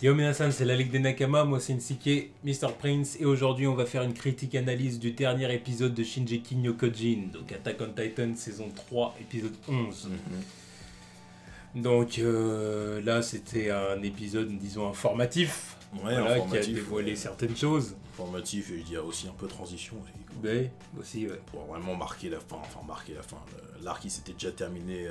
Yo Minasan, c'est la Ligue des Nakama, moi c'est Nsuke, Mr. Prince, et aujourd'hui on va faire une critique analyse du dernier épisode de Shingeki no Kyojin, donc Attack on Titan saison 3, épisode 11. Donc là c'était un épisode, disons, informatif, qui a dévoilé certaines choses. Informatif et il y a aussi un peu transition aussi. Ouais, aussi, ouais. Pour vraiment marquer la fin, L'arc il s'était déjà terminé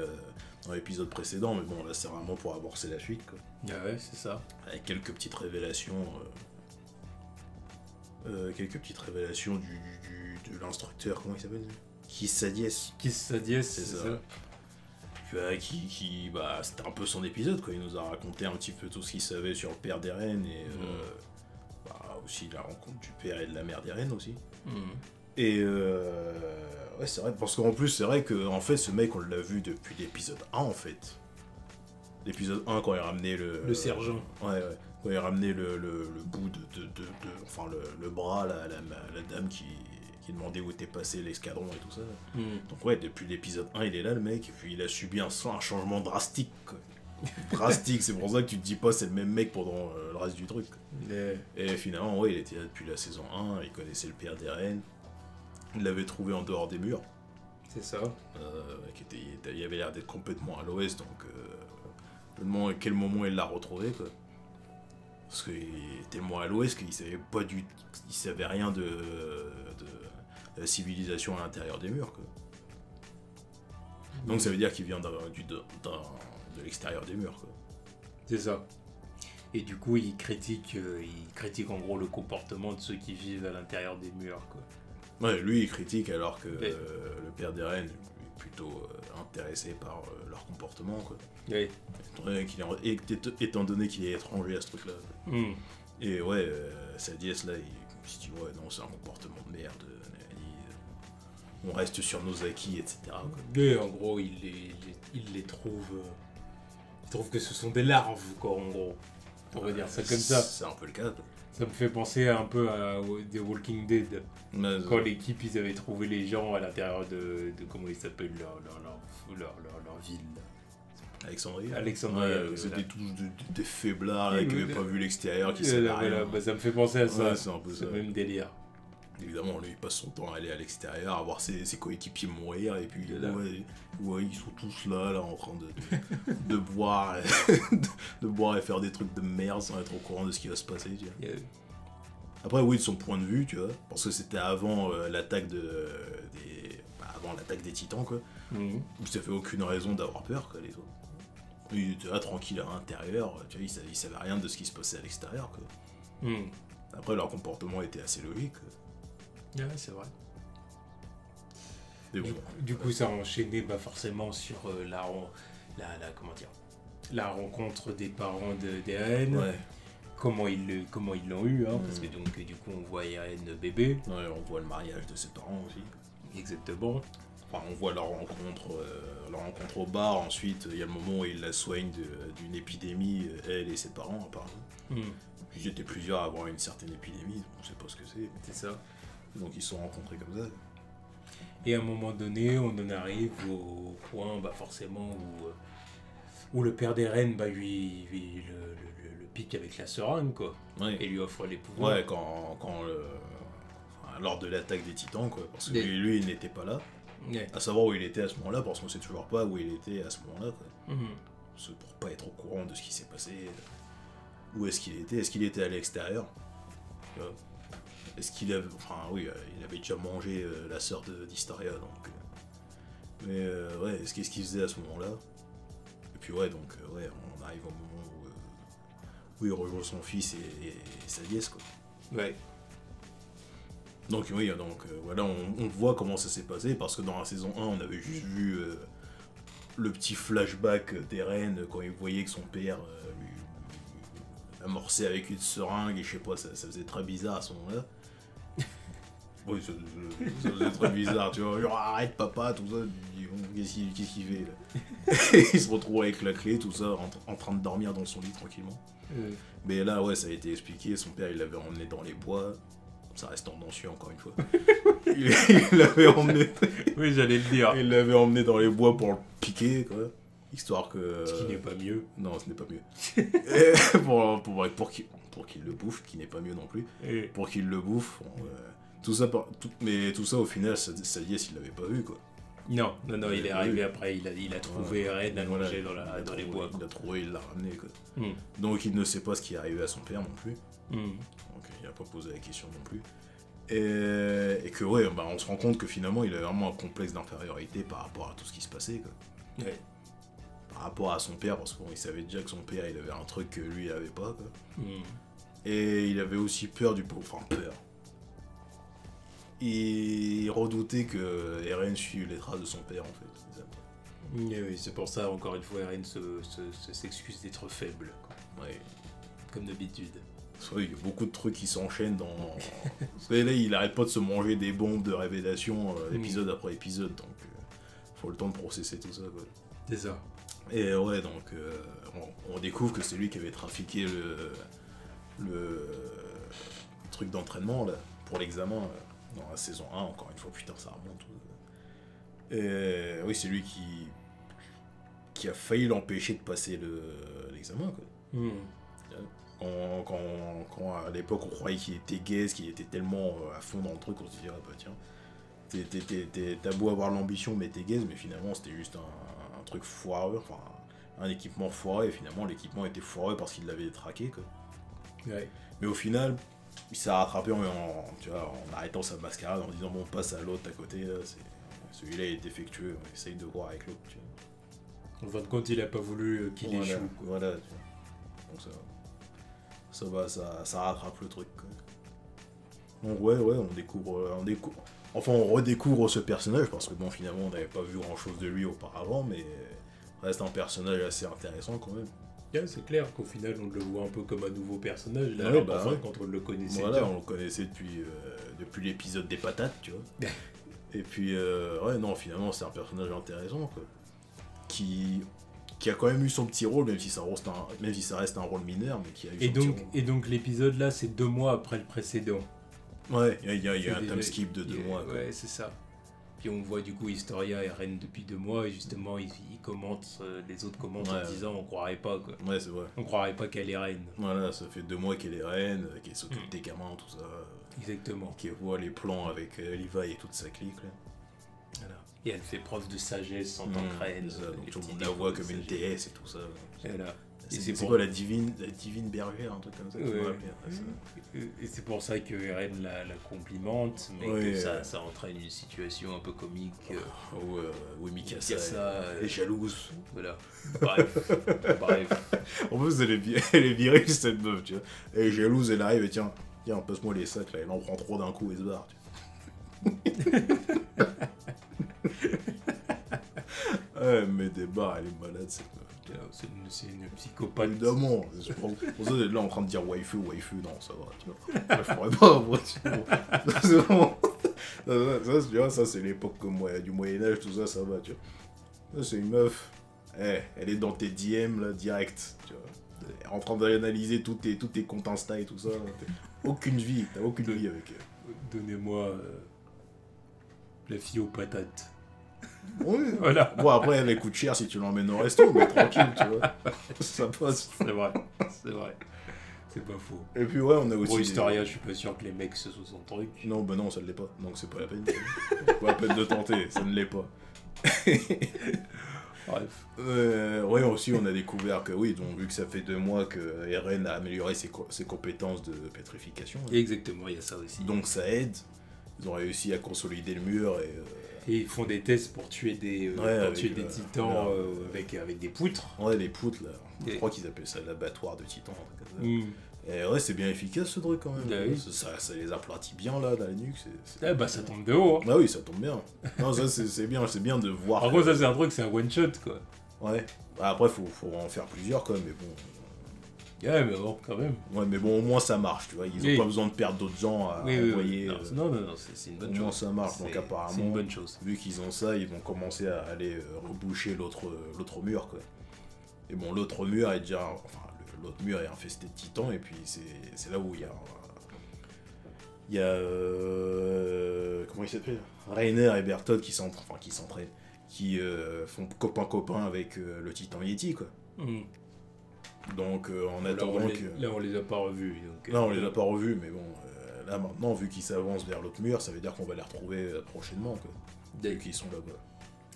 dans l'épisode précédent, mais bon là c'est vraiment pour amorcer la suite quoi. Ah ouais, c'est ça. Avec quelques petites révélations. De l'instructeur, comment il s'appelle? Kiss Sadies, c'est ça. Bah, c'était un peu son épisode quoi, il nous a raconté un petit peu tout ce qu'il savait sur le père d'Eren et aussi la rencontre du père et de la mère d'Eren aussi. Et ouais c'est vrai, parce qu'en plus c'est vrai que en fait ce mec on l'a vu depuis l'épisode 1 en fait. L'épisode 1 quand il ramenait le sergent. Ouais. Quand il ramenait le bout enfin le bras, la dame qui demandait où était passé l'escadron et tout ça. Donc ouais, depuis l'épisode 1, il est là le mec, et puis il a subi un changement drastique, quoi. Drastique, c'est pour ça que tu te dis pas c'est le même mec pendant le reste du truc. Et finalement, ouais, il était là depuis la saison 1, il connaissait le père d'Eren, il l'avait trouvé en dehors des murs. C'est ça. Il avait l'air d'être complètement à l'ouest, donc je me demande à quel moment il l'a retrouvé, quoi. Parce qu'il était tellement à l'ouest qu'il savait rien de la civilisation à l'intérieur des murs, quoi. Donc ça veut dire qu'il vient de l'extérieur des murs, quoi. C'est ça. Et du coup, il critique en gros le comportement de ceux qui vivent à l'intérieur des murs, quoi. Ouais, lui il critique alors que le père d'Eren est plutôt intéressé par leur comportement, quoi. Oui. Étant donné qu'il est étranger à ce truc-là. Et ouais, Sadies là, il se dit ouais non c'est un comportement de merde. On reste sur nos acquis, etc. quoi. Et en gros, il les trouve. Il trouve que ce sont des larves, quoi, en gros. On va dire ça comme ça. C'est un peu le cas. Quoi. Ça me fait penser un peu à The Walking Dead. Quand l'équipe, ils avaient trouvé les gens à l'intérieur de comment ils s'appellent, leur ville. Alexandrie. Ouais, c'était tous des faiblards là, qui n'avaient pas vu l'extérieur, qui savaient rien. Bah, ça me fait penser à ça. Ouais, c'est un peu ça. Le même délire. Évidemment, lui, il passe son temps à aller à l'extérieur, à voir ses coéquipiers mourir, et puis ils sont tous là en train de boire, de boire et faire des trucs de merde sans être au courant de ce qui va se passer. Tu vois. Yeah. Après, oui, de son point de vue, tu vois, parce que c'était avant l'attaque des Titans, quoi. Où ça fait aucune raison d'avoir peur, quoi, les autres. Il était là tranquille à l'intérieur, tu vois, il savait rien de ce qui se passait à l'extérieur, quoi. Après, leur comportement était assez logique. Ouais, c'est vrai. Du coup, ça a enchaîné forcément sur la rencontre des parents d'Eren. Ouais. Comment ils l'ont eu, hein, parce que donc du coup on voit Eren bébé. Ouais, on voit le mariage de ses parents aussi. Exactement. Enfin, on voit leur rencontre au bar. Ensuite, il y a le moment où ils la soignent d'une épidémie, elle et ses parents apparemment. Ils étaient plusieurs à avoir une certaine épidémie, on sait pas ce que c'est. C'est ça. Donc ils se sont rencontrés comme ça. Et à un moment donné, on en arrive au point forcément où le père d'Eren lui le pique avec la seringue, quoi. Ouais. Et lui offre les pouvoirs. Ouais, lors de l'attaque des Titans, quoi. Parce que lui il n'était pas là. Ouais. À savoir où il était à ce moment-là, parce qu'on sait toujours pas où il était à ce moment-là, quoi. C'est pour pas être au courant de ce qui s'est passé. Où est-ce qu'il était? Est-ce qu'il était à l'extérieur? Est-ce qu'il avait... Enfin oui, il avait déjà mangé la sœur d'Historia, donc... Mais ouais, qu'est-ce qu'il faisait à ce moment-là? Et puis ouais, donc on arrive au moment où il rejoint son fils et Sadies, quoi. Ouais. Donc oui, voilà, on voit comment ça s'est passé, parce que dans la saison 1, on avait juste vu le petit flashback d'Eren quand il voyait que son père lui amorçait avec une seringue, et je sais pas, ça faisait très bizarre à ce moment-là. Oui, ça faisait très bizarre, tu vois, genre arrête papa, tout ça, qu'est-ce qu'il fait là? Il se retrouve avec la clé, tout ça, en train de dormir dans son lit tranquillement. Mais là, ouais, ça a été expliqué, son père il l'avait emmené dans les bois, ça reste tendancieux encore une fois. Il l'avait emmené. Oui, j'allais le dire. Il l'avait emmené dans les bois pour le piquer, quoi. Histoire que... Ce qui n'est pas mieux. Non, ce n'est pas mieux. Et pour qu'il le bouffe, qui n'est pas mieux non plus. Et... Pour qu'il le bouffe. Mais tout ça, au final, ça y est s'il l'avait pas vu, quoi. Non, il est arrivé après, il a trouvé Eren allongé dans les bois. Il l'a trouvé, il l'a ramené, quoi. Mm. Donc il ne sait pas ce qui est arrivé à son père non plus. Mm. Donc il n'a pas posé la question non plus. Et que ouais, bah, on se rend compte que finalement il avait vraiment un complexe d'infériorité par rapport à tout ce qui se passait, quoi. Ouais. Par rapport à son père, parce qu'il savait déjà que son père il avait un truc que lui il avait pas, quoi. Mm. Et il avait aussi peur enfin peur. Il redoutait que Eren suive les traces de son père en fait. Et oui, c'est pour ça, encore une fois, Eren s'excuse d'être faible, quoi. Ouais. Comme d'habitude. Il y a beaucoup de trucs qui s'enchaînent dans... Parce que là, il arrête pas de se manger des bombes de révélation épisode après épisode, donc faut le temps de processer tout ça, quoi. C'est ça. Et ouais, donc on découvre que c'est lui qui avait trafiqué le truc d'entraînement là, pour l'examen dans la saison 1, encore une fois, putain, ça remonte. Et oui, c'est lui qui a failli l'empêcher de passer l'examen, quoi. Mm. Quand à l'époque on croyait qu'il était gaze, qu'il était tellement à fond dans le truc, on se disait, ah bah tiens, t'as beau avoir l'ambition, mais t'es gaze, mais finalement c'était juste un truc foireux, enfin un équipement foireux, et finalement l'équipement était foireux parce qu'il l'avait traqué, quoi. Ouais. Mais au final, il s'est rattrapé en arrêtant sa mascarade, en disant, bon, on passe à l'autre à côté, là, celui-là est défectueux, on essaye de voir avec l'autre, tu vois. En fin de compte, il a pas voulu qu'il échoue, quoi. Voilà, tu vois. Donc ça rattrape le truc, quoi. Donc ouais, on découvre... Enfin, on redécouvre ce personnage, parce que bon, finalement, on n'avait pas vu grand-chose de lui auparavant, mais reste un personnage assez intéressant, quand même. Yeah, c'est clair qu'au final, on le voit un peu comme un nouveau personnage, là, Ouais, alors bah qu'en fin ouais. de compte, on le connaissait Voilà, déjà. on le connaissait depuis l'épisode des patates, tu vois. Et puis, ouais, non, finalement, c'est un personnage intéressant, quoi. Qui a quand même eu son petit rôle, même si ça reste un rôle mineur, mais qui a eu son petit rôle. Et donc l'épisode là, c'est 2 mois après le précédent. Ouais, il y a un time skip de 2 mois, quoi. Ouais, c'est ça. Puis on voit du coup Historia et Eren depuis 2 mois, et justement, ils commentent, les autres commentent en disant on croirait pas, quoi. Ouais, c'est vrai. On croirait pas qu'elle est reine. Voilà, ça fait 2 mois qu'elle est reine, qu'elle s'occupe des gamins, tout ça. Exactement. Qu'elle voit les plans avec Levi et toute sa clique, là. Voilà. Et elle fait preuve de sagesse en tant que reine. Donc tout le monde la voit comme une déesse et tout ça. Voilà. C'est quoi la divine bergère, un truc comme ça, Et c'est pour ça que Eren la complimente, mais que ça entraîne une situation un peu comique. Où Mikasa est jalouse. Voilà. Bref. En plus, elle est virile, cette meuf, tu vois. Elle est jalouse, elle arrive et tiens, passe-moi les sacs, là. Elle en prend trop d'un coup et se barre, tu vois. Ouais, mais des barres, elle est malade, cette meuf. C'est une psychopathe. Évidemment, c'est pour ça d'être là en train de dire waifu, non, ça va, tu vois. Je pourrais pas, moi, c'est bon. Tu vois, ça c'est l'époque du Moyen-Âge, tout ça, ça va, tu vois. Ça, c'est une meuf, elle est dans tes DM, là, direct, tu vois. Elle est en train d'analyser tous tes comptes Insta et tout ça. Aucune vie, t'as aucune vie avec elle. Donnez-moi la fille aux patates. Oui, voilà. Bon, après, elle coûte cher si tu l'emmènes au resto, mais tranquille, tu vois. Ça passe. C'est vrai. C'est pas faux. Et puis, ouais, on a aussi. Pour Historia, je suis pas sûr que les mecs se sont son truc. Non, bah non, ça ne l'est pas. Donc, c'est pas la peine. C'est pas la peine de tenter, ça ne l'est pas. Bref. Ouais, aussi, on a découvert que, oui, donc, vu que ça fait 2 mois que Eren a amélioré ses compétences de pétrification. Exactement, il y a ça aussi. Donc, ça aide. Ils ont réussi à consolider le mur et ils font des tests pour tuer des titans avec des poutres. Ouais, les poutres, là. Je crois qu'ils appellent ça l'abattoir de titans. Et ouais, c'est bien efficace ce truc quand même. Oui. Ça les aplatit bien là dans la nuque. Bah ça tombe de haut. Hein. Ah oui, ça tombe bien. Non, ça c'est bien de voir. En gros, ça c'est un truc, c'est un one shot quoi. Ouais. Bah, après, faut en faire plusieurs quoi, mais bon. Ouais, mais bon, quand même. Ouais, mais bon, au moins ça marche, tu vois. Ils ont pas besoin de perdre d'autres gens à envoyer. Non, c'est une bonne chose. Au moins ça marche, donc apparemment. C'est une bonne chose. Vu qu'ils ont ça, ils vont commencer à aller reboucher l'autre mur, quoi. Et bon, l'autre mur est déjà. Enfin, l'autre mur est infesté de titans, et puis c'est là où il y a. Comment il s'appelle Reiner et Bertolt qui s'entraînent. qui font copain-copain avec le Titan Yeti, quoi. Donc, en attendant que... Là, on les a pas revus. Donc, non, on les a pas revus, mais bon, là, maintenant, vu qu'ils s'avancent vers l'autre mur, ça veut dire qu'on va les retrouver prochainement, quoi. Dès qu'ils sont là-bas.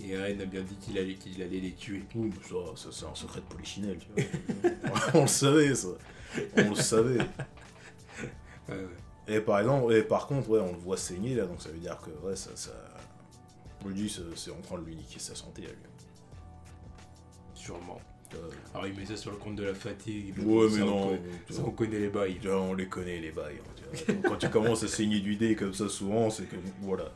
Et Eren a bien dit qu'il allait les tuer. Oui, ça c'est un secret de polichinelle, tu vois. On le savait, ça. On le savait. Ouais. Et par contre, ouais, on le voit saigner, là, donc ça veut dire que, ouais, ça... Lui, c'est en train de lui niquer sa santé, à lui. Sûrement. Alors il met ça sur le compte de la fatigue. Ouais, mais non. On connaît les bails. On les connaît, les bails. Quand tu commences à saigner du dé comme ça, souvent, c'est que, voilà.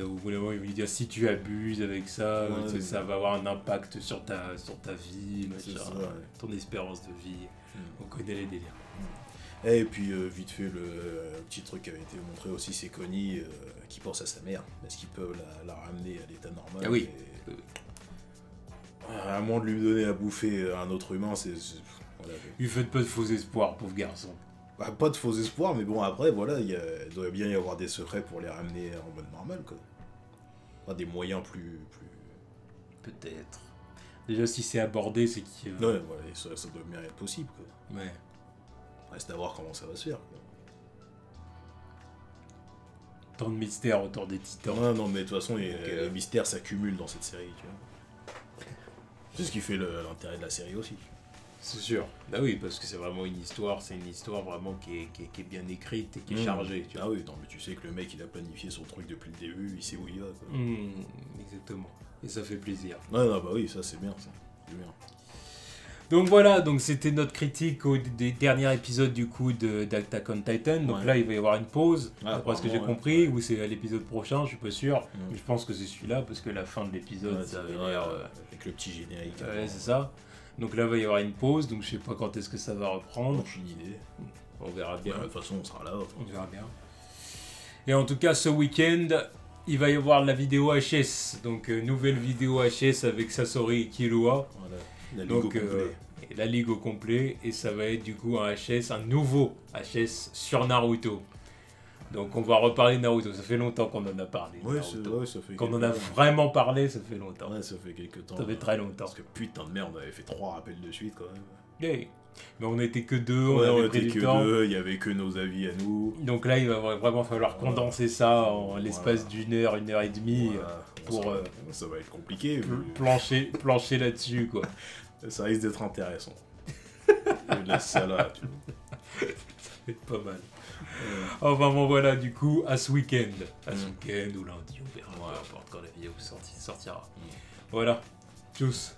Au bout d'un moment, il me dit si tu abuses avec ça, Ouais, ça va avoir un impact sur ta vie, machin, ça, ton espérance de vie. On connaît les délires. Et puis, vite fait, le petit truc qui avait été montré aussi, c'est Connie qui pense à sa mère. Est-ce qu'ils peuvent la ramener à l'état normal? Ah oui. À moins de lui donner à bouffer un autre humain, voilà. Lui faites pas de faux espoirs, pauvre garçon. Bah, pas de faux espoirs, mais bon, après, voilà, il doit bien y avoir des secrets pour les ramener en mode normal, quoi. Enfin, des moyens plus... Peut-être. Déjà, si c'est abordé, c'est qu'il... Ouais, voilà, ça doit bien être possible, quoi. Ouais. Reste à voir comment ça va se faire, quoi. Tant de mystères autour des titans. Non, mais de toute façon, les mystères s'accumulent dans cette série, tu vois. C'est ce qui fait l'intérêt de la série aussi. C'est sûr. Bah oui, parce que c'est vraiment une histoire vraiment qui est bien écrite et qui est chargée. Tu vois. Ah oui, non, mais tu sais que le mec, il a planifié son truc depuis le début, il sait où il va, quoi. Exactement. Et ça fait plaisir. Ouais, non, bah oui, ça c'est bien, ça. C'est bien. Donc voilà, donc c'était notre critique des derniers épisodes du coup d'Attack on Titan. Donc là, il va y avoir une pause, d'après ce que j'ai compris, ou c'est à l'épisode prochain, je suis pas sûr. Mais je pense que c'est celui-là, parce que la fin de l'épisode, ça avait l'air... avec le petit générique. Ouais, c'est ça. Donc là, il va y avoir une pause, donc je sais pas quand est-ce que ça va reprendre. Aucune idée. On verra bien. De toute façon, on sera là. On verra bien. Et en tout cas, ce week-end, il va y avoir la vidéo HS. Donc, nouvelle vidéo HS avec Sasori et Killua. Voilà. La ligue au complet. Et la ligue au complet. Et ça va être du coup un HS, un nouveau HS sur Naruto. Donc on va reparler de Naruto. Ça fait longtemps qu'on en a parlé. Ouais, ça fait quand on en a vraiment parlé, ça fait longtemps. Ouais, ça fait quelques temps. Ça fait très longtemps. Parce que putain de merde, on avait fait 3 rappels de suite quand même. Yeah. Mais on n'était que 2, on était que 2, il y avait que nos avis à nous. Donc là, il va vraiment falloir condenser ça en l'espace d'une heure, 1h30 pour... ça va être compliqué. Plancher là-dessus, quoi. Ça risque d'être intéressant. Laisse ça là, tu vois. Ça va être pas mal. Enfin bon, voilà, du coup, à ce week-end. À ce week-end ou lundi, on verra. Peu importe quand la vidéo sortira. Voilà. Tchuss.